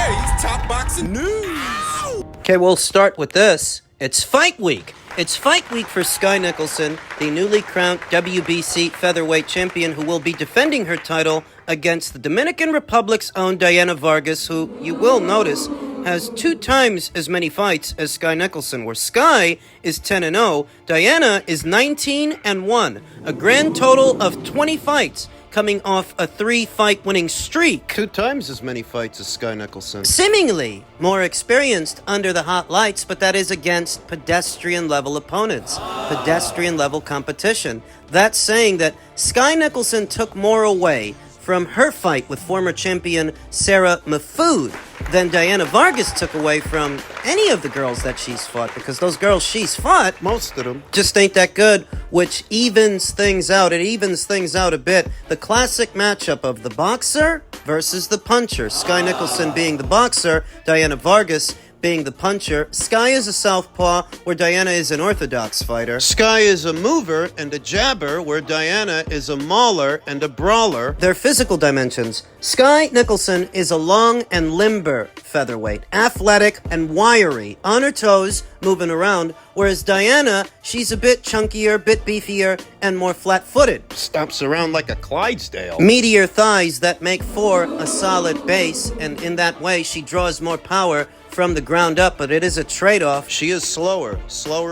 today's top boxing news. Okay, we'll start with this. It's fight week. It's fight week for Skye Nicolson, the newly crowned WBC featherweight champion who will be defending her title against the Dominican Republic's own Diana Vargas, who, you will notice, has 2 times as many fights as Skye Nicolson, where Skye is 10-0, Diana is 19-1, a grand total of 20 fights, coming off a 3-fight winning streak. 2 times as many fights as Skye Nicolson. Seemingly more experienced under the hot lights, but that is against pedestrian-level opponents, pedestrian-level competition. That's saying that Skye Nicolson took more away from her fight with former champion Sarah Mahfoud than Diana Vargas took away from any of the girls that she's fought, because those girls she's fought, most of them, just ain't that good, which evens things out. It evens things out a bit. The classic matchup of the boxer versus the puncher. Skye Nicolson being the boxer, Diana Vargas being the puncher. Skye is a southpaw, where Diana is an orthodox fighter. Skye is a mover and a jabber, where Diana is a mauler and a brawler. Their physical dimensions. Skye Nicolson is a long and limber featherweight, athletic and wiry, on her toes, moving around, whereas Diana, she's a bit chunkier, bit beefier, and more flat-footed. Stomps around like a Clydesdale. Meatier thighs that make for a solid base, and in that way she draws more power from the ground up, but it is a trade-off. She is slower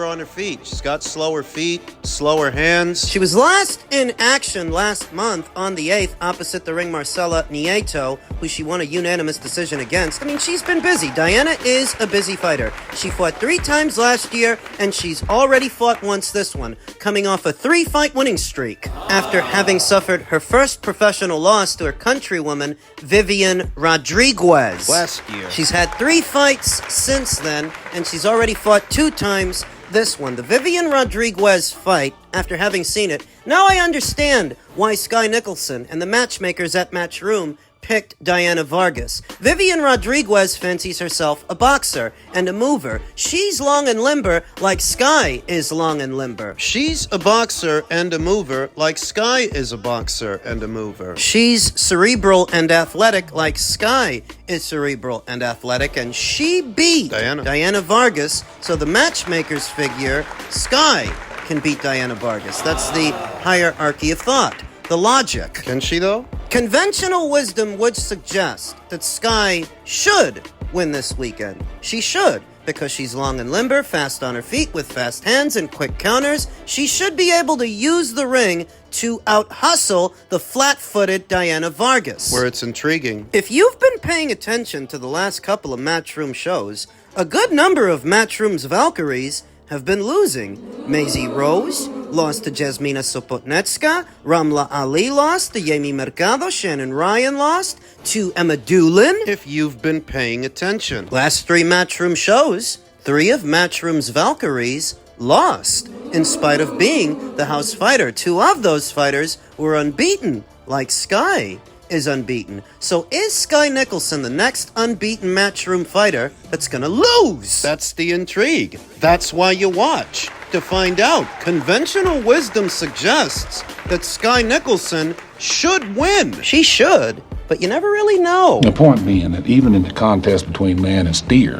on her feet. She's got slower feet, slower hands. She was last in action last month on the 8th opposite the ring Marcela Nieto, who she won a unanimous decision against. I mean, she's been busy. Diana is a busy fighter. She fought 3 times last year, and she's already fought once this one, coming off a 3-fight winning streak after having suffered her first professional loss to her countrywoman, Vivian Rodriguez. Last year. She's had 3 fights since then, and she's already fought 2 times this one. The Vivian Rodriguez fight, after having seen it, now I understand why Skye Nicolson and the matchmakers at Matchroom picked Diana Vargas. Vivian Rodriguez fancies herself a boxer and a mover. She's long and limber like Skye is long and limber. She's a boxer and a mover like Skye is a boxer and a mover. She's cerebral and athletic like Skye is cerebral and athletic, and she beat Diana Vargas, so the matchmakers figure Skye can beat Diana Vargas. That's the hierarchy of thought, the logic. Can she, though? Conventional wisdom would suggest that Skye should win this weekend. She should, because she's long and limber, fast on her feet, with fast hands and quick counters. She should be able to use the ring to out-hustle the flat-footed Diana Vargas. Where it's intriguing. If you've been paying attention to the last couple of Matchroom shows, a good number of Matchroom's Valkyries have been losing. Maisie Rose lost to Jasmina Sopotnetska. Ramla Ali lost to Yemi Mercado. Shannon Ryan lost to Emma Doolin. If you've been paying attention. Last 3 Matchroom shows, 3 of Matchroom's Valkyries lost, in spite of being the house fighter. 2 of those fighters were unbeaten, like Skye is unbeaten. So is Skye Nicolson the next unbeaten Matchroom fighter that's gonna lose? That's the intrigue. That's why you watch, to find out. Conventional wisdom suggests that Skye Nicolson should win. She should, but you never really know. The point being that even in the contest between man and steer,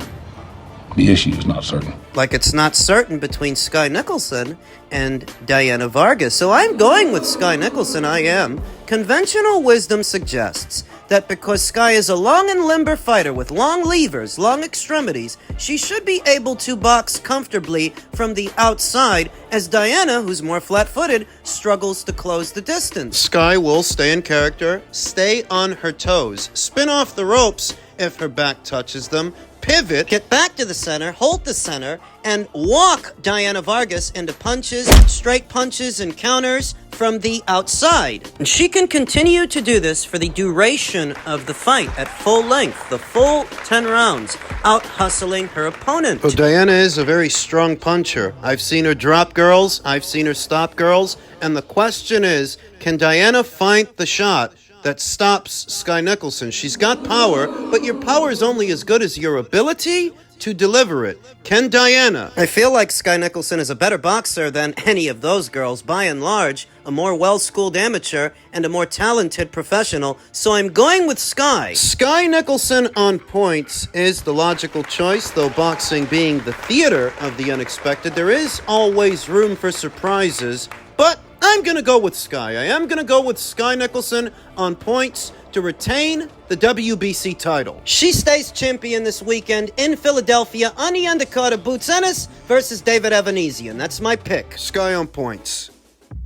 the issue is not certain. Like it's not certain between Skye Nicolson and Diana Vargas. So I'm going with Skye Nicolson, I am. Conventional wisdom suggests that because Skye is a long and limber fighter with long levers, long extremities, she should be able to box comfortably from the outside, as Diana, who's more flat-footed, struggles to close the distance. Skye will stay in character, stay on her toes, spin off the ropes if her back touches them, pivot, get back to the center, hold the center, and walk Diana Vargas into punches, straight punches, and counters from the outside. And she can continue to do this for the duration of the fight at full length, the full 10 rounds, out-hustling her opponent. But Diana is a very strong puncher. I've seen her drop girls, I've seen her stop girls, and the question is, can Diana find the shot that stops Sky Nicolson. She's got power, but your power is only as good as your ability to deliver it. Can Diana? I feel like Sky Nicolson is a better boxer than any of those girls, by and large, a more well-schooled amateur and a more talented professional, so I'm going with Sky. Sky Nicolson on points is the logical choice, though boxing being the theater of the unexpected, there is always room for surprises, but I'm going to go with Sky. I am going to go with Sky Nicolson on points to retain the WBC title. She stays champion this weekend in Philadelphia on the undercard of Boots Ennis versus David Avanesyan. That's my pick. Sky on points.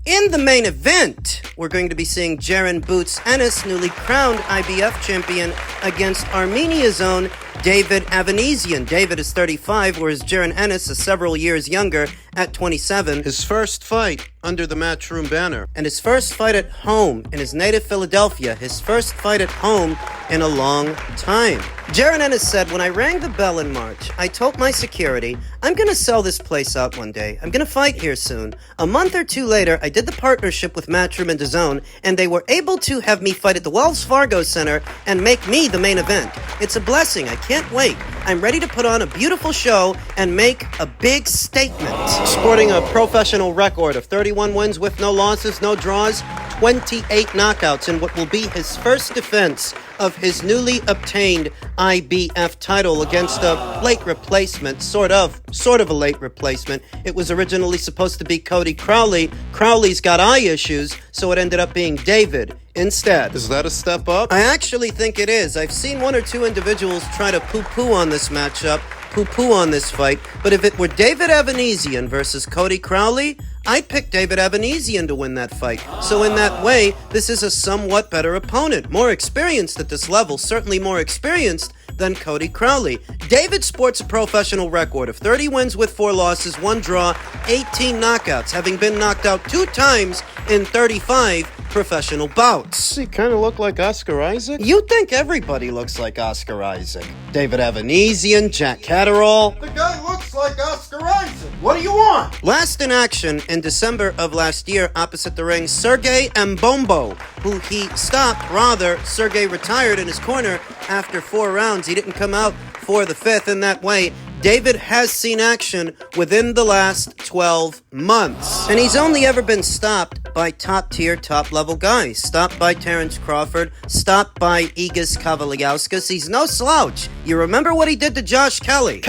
In the main event, we're going to be seeing Jaron Boots Ennis, newly crowned IBF champion, against Armenia's own David Avanesyan. David is 35, whereas Jaron Ennis is several years younger at 27. His first fight under the Matchroom banner. And his first fight at home in his native Philadelphia. His first fight at home in a long time. Jaron Ennis said, when I rang the bell in March, I told my security, I'm going to sell this place out one day. I'm going to fight here soon. A month or two later, I did the partnership with Matchroom and DAZN, and they were able to have me fight at the Wells Fargo Center and make me the main event. It's a blessing. I can't wait. I'm ready to put on a beautiful show and make a big statement. Sporting a professional record of 31 wins with no losses, no draws, 28 knockouts in what will be his first defense of his newly obtained IBF title against a late replacement, sort of a late replacement. It was originally supposed to be Cody Crowley. Crowley's got eye issues, so it ended up being David instead. Is that a step up? I actually think it is. I've seen one or two individuals try to poo-poo on this matchup, poo-poo on this fight, but if it were David Avanesyan versus Cody Crowley, I'd pick David Avanesyan to win that fight. So in that way, this is a somewhat better opponent. More experienced at this level, certainly more experienced than Cody Crowley. David sports a professional record of 30 wins with 4 losses, 1 draw, 18 knockouts, having been knocked out 2 times in 35 professional bouts. Does he kind of look like Oscar Isaac? You think everybody looks like Oscar Isaac. David Avanesyan, Jack Catterall. The guy looks like Oscar Isaac. What do you want? Last in action in December of last year, opposite the ring, Sergey Mbombo, who he stopped. Rather, Sergey retired in his corner after 4 rounds. He didn't come out for the 5th. In that way, David has seen action within the last 12 months. And he's only ever been stopped by top-tier, top-level guys. Stopped by Terrence Crawford, stopped by Igis Kavaliauskas. He's no slouch. You remember what he did to Josh Kelly?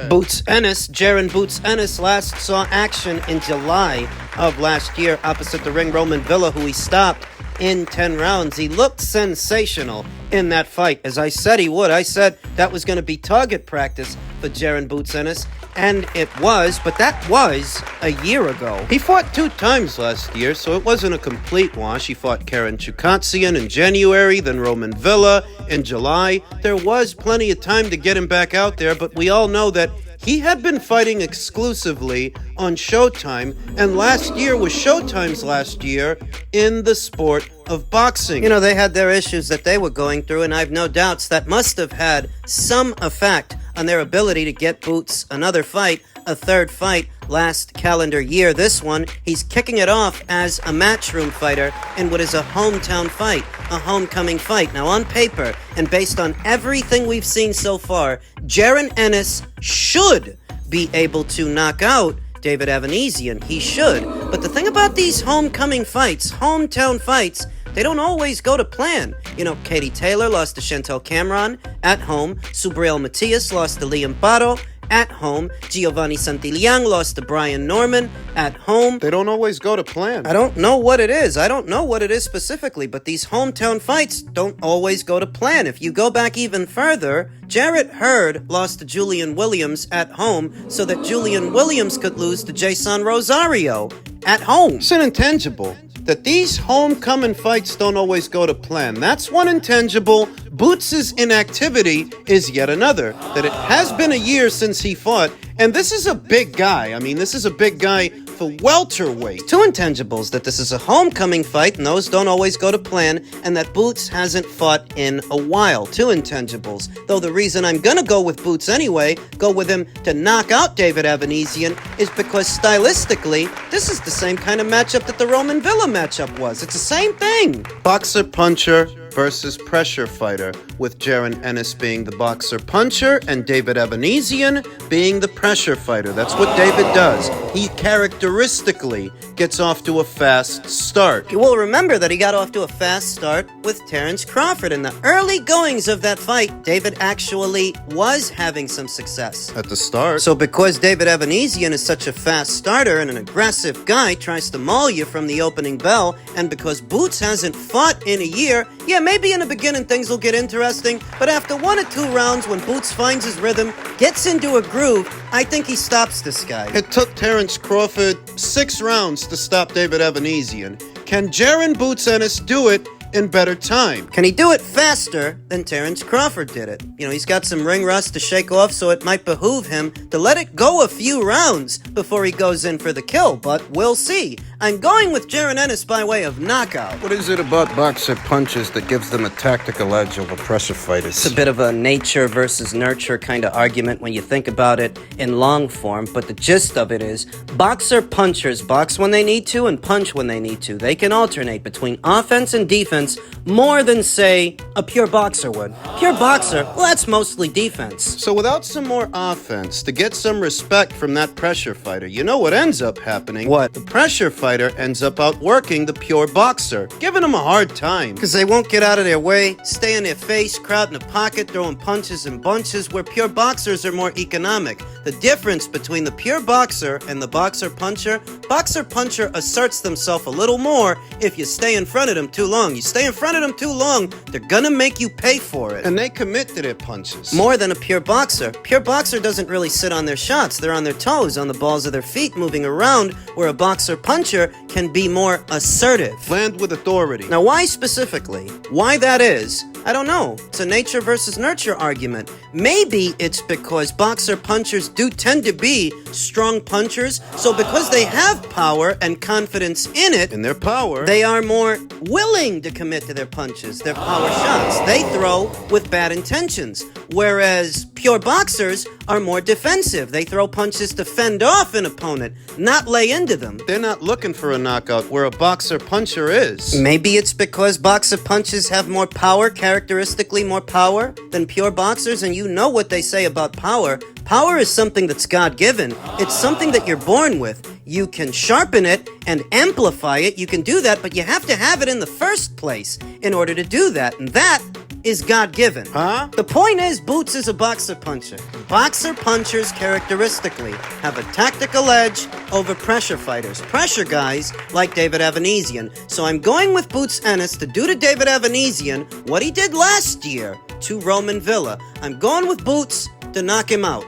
Boots Ennis, Jaron Boots Ennis, last saw action in July of last year opposite the ring, Roman Villa, who he stopped in 10 rounds. He looked sensational in that fight, as I said he would. I said that was going to be target practice for Jaron Boots Ennis, and it was, but that was a year ago. He fought 2 times last year, so it wasn't a complete wash. He fought Karen Chukatsian in January, then Roman Villa in July. There was plenty of time to get him back out there, but we all know that he had been fighting exclusively on Showtime, and last year was Showtime's last year in the sport of boxing. You know, they had their issues that they were going through, and I've no doubts that must have had some effect on their ability to get Boots another fight, a 3rd fight last calendar year. This one, he's kicking it off as a Matchroom fighter in what is a hometown fight, a homecoming fight. Now, on paper, and based on everything we've seen so far, Jaron Ennis should be able to knock out David Avanesyan. He should. But the thing about these homecoming fights, hometown fights, they don't always go to plan. You know, Katie Taylor lost to Chantel Cameron at home. Subriel Matias lost to Liam Barro at home. Giovanni Santillán lost to Brian Norman at home. They don't always go to plan. I don't know what it is. I don't know what it is specifically, but these hometown fights don't always go to plan. If you go back even further, Jarrett Hurd lost to Julian Williams at home so that Julian Williams could lose to Jason Rosario at home. It's an intangible that these homecoming fights don't always go to plan. That's one intangible. Boots' inactivity is yet another. That it has been a year since he fought, and this is a big guy. I mean, this is a big guy for welterweight. Two intangibles: that this is a homecoming fight, and those don't always go to plan, and that Boots hasn't fought in a while. Two intangibles. Though the reason I'm gonna go with Boots anyway, go with him to knock out David Avanesyan, is because stylistically, this is the same kind of matchup that the Roman Villa matchup was. It's the same thing. Boxer puncher versus pressure fighter, with Jaron Ennis being the boxer puncher and David Avanesyan being the pressure fighter. That's what David does. He characteristically gets off to a fast start. You will remember that he got off to a fast start with Terrence Crawford. In the early goings of that fight, David actually was having some success At the start. So because David Avanesyan is such a fast starter and an aggressive guy, tries to maul you from the opening bell, and because Boots hasn't fought in a year, yeah, maybe in the beginning things will get interesting, but after 1 or 2 rounds, when Boots finds his rhythm, gets into a groove, I think he stops this guy. It took Terrence Crawford 6 rounds to stop David Avanesyan. Can Jaron Boots Ennis do it in better time? Can he do it faster than Terrence Crawford did it? You know, he's got some ring rust to shake off, so it might behoove him to let it go a few rounds before he goes in for the kill, but we'll see. I'm going with Jaron Ennis by way of knockout. What is it about boxer punches that gives them a tactical edge over pressure fighters? It's a bit of a nature versus nurture kind of argument when you think about it in long form, but the gist of it is boxer punchers box when they need to and punch when they need to. They can alternate between offense and defense more than, say, a pure boxer would. Pure boxer, well, that's mostly defense. So without some more offense, to get some respect from that pressure fighter, you know what ends up happening? What? The pressure fighter ends up outworking the pure boxer, giving him a hard time. Because they won't get out of their way, stay in their face, crowd in the pocket, throwing punches in bunches, where pure boxers are more economic. The difference between the pure boxer and the boxer puncher asserts themselves a little more if you stay in front of them too long. You stay in front of them too long, they're gonna make you pay for it. And they commit to their punches. More than a pure boxer. Pure boxer doesn't really sit on their shots. They're on their toes, on the balls of their feet, moving around, where a boxer puncher can be more assertive. Land with authority. Now, why specifically? Why that is, I don't know. It's a nature versus nurture argument. Maybe it's because boxer punchers do tend to be strong punchers, so because they have power and confidence in it, In their power. they are more willing to commit to their punches, their power shots. They throw with bad intentions, whereas pure boxers are more defensive. They throw punches to fend off an opponent, not lay into them. They're not looking for a knockout where a boxer puncher is. Maybe it's because boxer punches have more power, characteristically more power, than pure boxers, and you know what they say about power. Power is something that's God-given. It's something that you're born with. You can sharpen it and amplify it. You can do that, but you have to have it in the first place in order to do that, and that is God-given. Huh? The point is, Boots is a boxer puncher. Boxer punchers characteristically have a tactical edge over pressure fighters. Pressure guys like David Avanesyan. So I'm going with Boots Ennis to do to David Avanesyan what he did last year to Roman Villa. I'm going with Boots to knock him out.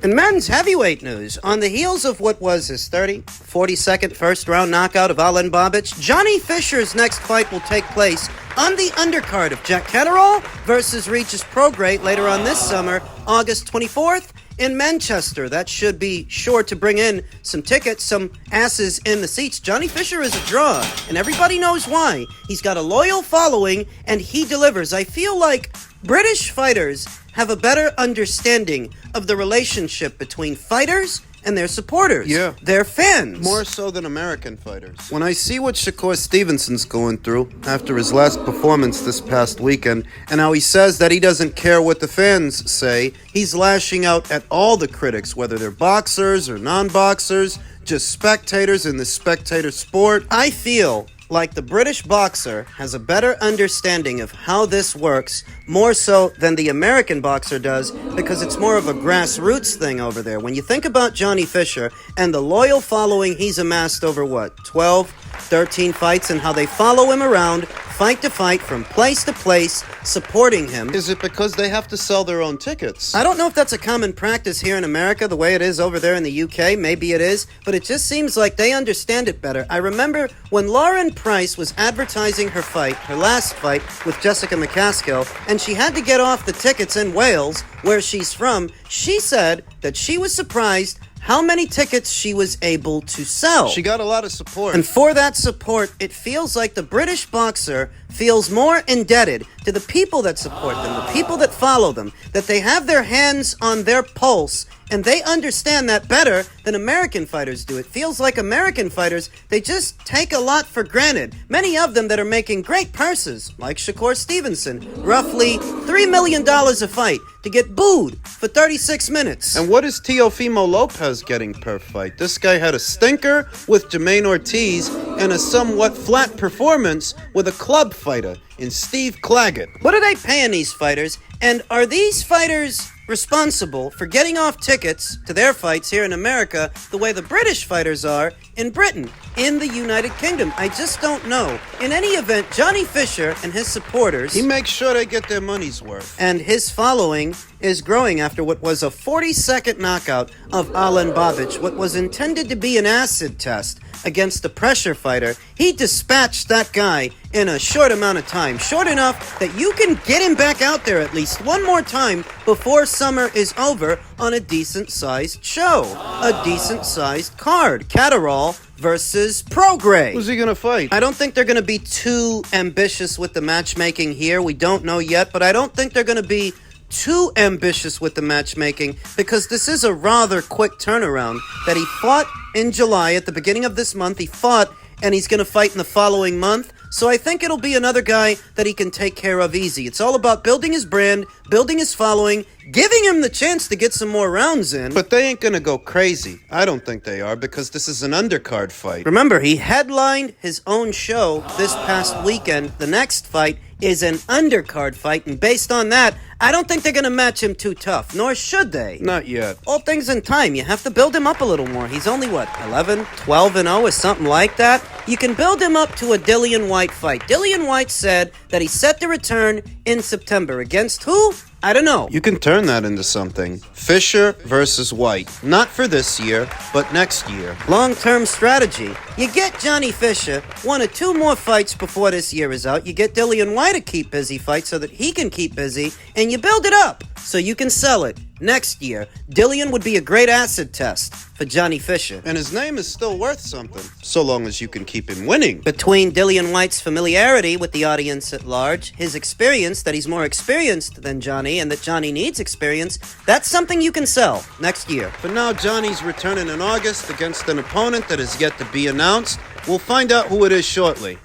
In men's heavyweight news, on the heels of what was his 42nd first-round knockout of Alen Babic, Johnny Fisher's next fight will take place on the undercard of Jack Catterall versus Regis Prograis later on this summer, August 24th, in Manchester. That should be sure to bring in some tickets, some asses in the seats. Johnny Fisher is a draw, and everybody knows why. He's got a loyal following, and he delivers. I feel like British fighters have a better understanding of the relationship between fighters and their supporters. Yeah. Their fans. More so than American fighters. When I see what Shakur Stevenson's going through after his last performance this past weekend, and how he says that he doesn't care what the fans say, he's lashing out at all the critics, whether they're boxers or non-boxers, just spectators in the spectator sport. I feel like the British boxer has a better understanding of how this works, more so than the American boxer does, because it's more of a grassroots thing over there. When you think about Johnny Fisher and the loyal following he's amassed over, 12, 13 fights, and how they follow him around, fight to fight, from place to place, supporting him. Is it because they have to sell their own tickets? I don't know if that's a common practice here in America, the way it is over there in the UK. Maybe it is, but it just seems like they understand it better. I remember when Lauren Price was advertising her fight, her last fight, with Jessica McCaskill, and she had to get off the tickets in Wales, where she's from. She said that she was surprised how many tickets she was able to sell. She got a lot of support. And for that support, it feels like the British boxer feels more indebted to the people that support them, the people that follow them, that they have their hands on their pulse, and they understand that better than American fighters do. It feels like American fighters, they just take a lot for granted. Many of them that are making great purses, like Shakur Stevenson, roughly $3 million a fight, to get booed for 36 minutes. And what is Teofimo Lopez getting per fight? This guy had a stinker with Jermaine Ortiz and a somewhat flat performance with a club fighter in Steve Claggett. What are they paying these fighters? And are these fighters responsible for getting off tickets to their fights here in America the way the British fighters are in Britain, in the United Kingdom? I just don't know. In any event, Johnny Fisher and his supporters, He makes sure they get their money's worth. and his following is growing after what was a 40-second knockout of Alen Babic, what was intended to be an acid test against the pressure fighter. He dispatched that guy in a short amount of time, short enough that you can get him back out there at least one more time before summer is over on a decent-sized show, a decent-sized card. Catterall versus Prograis. Who's he gonna fight? I don't think they're going to be too ambitious with the matchmaking here. We don't know yet, but I don't think they're going to be too ambitious with the matchmaking because this is a rather quick turnaround that he fought in July at the beginning of this month. He fought and he's going to fight in the following month. So I think it'll be another guy that he can take care of easy. It's all about building his brand, building his following, giving him the chance to get some more rounds in. But they ain't gonna go crazy. I don't think they are because this is an undercard fight. Remember, he headlined his own show this past weekend. The next fight is an undercard fight, and based on that, I don't think they're going to match him too tough, nor should they. Not yet. All things in time, you have to build him up a little more. He's only, 11, 12-0 or something like that? You can build him up to a Dillian Whyte fight. Dillian Whyte said that he's set to return in September. Against who? I don't know. You can turn that into something. Fisher versus White. Not for this year, but next year. Long-term strategy. You get Johnny Fisher 1 or 2 more fights before this year is out. You get Dillian Whyte to keep busy fights so that he can keep busy. And you build it up so you can sell it next year. Dillian would be a great acid test for Johnny Fisher. And his name is still worth something, so long as you can keep him winning. Between Dillian Whyte's familiarity with the audience at large, his experience, that he's more experienced than Johnny, and that Johnny needs experience, that's something you can sell next year. For now, Johnny's returning in August against an opponent that is yet to be announced. We'll find out who it is shortly.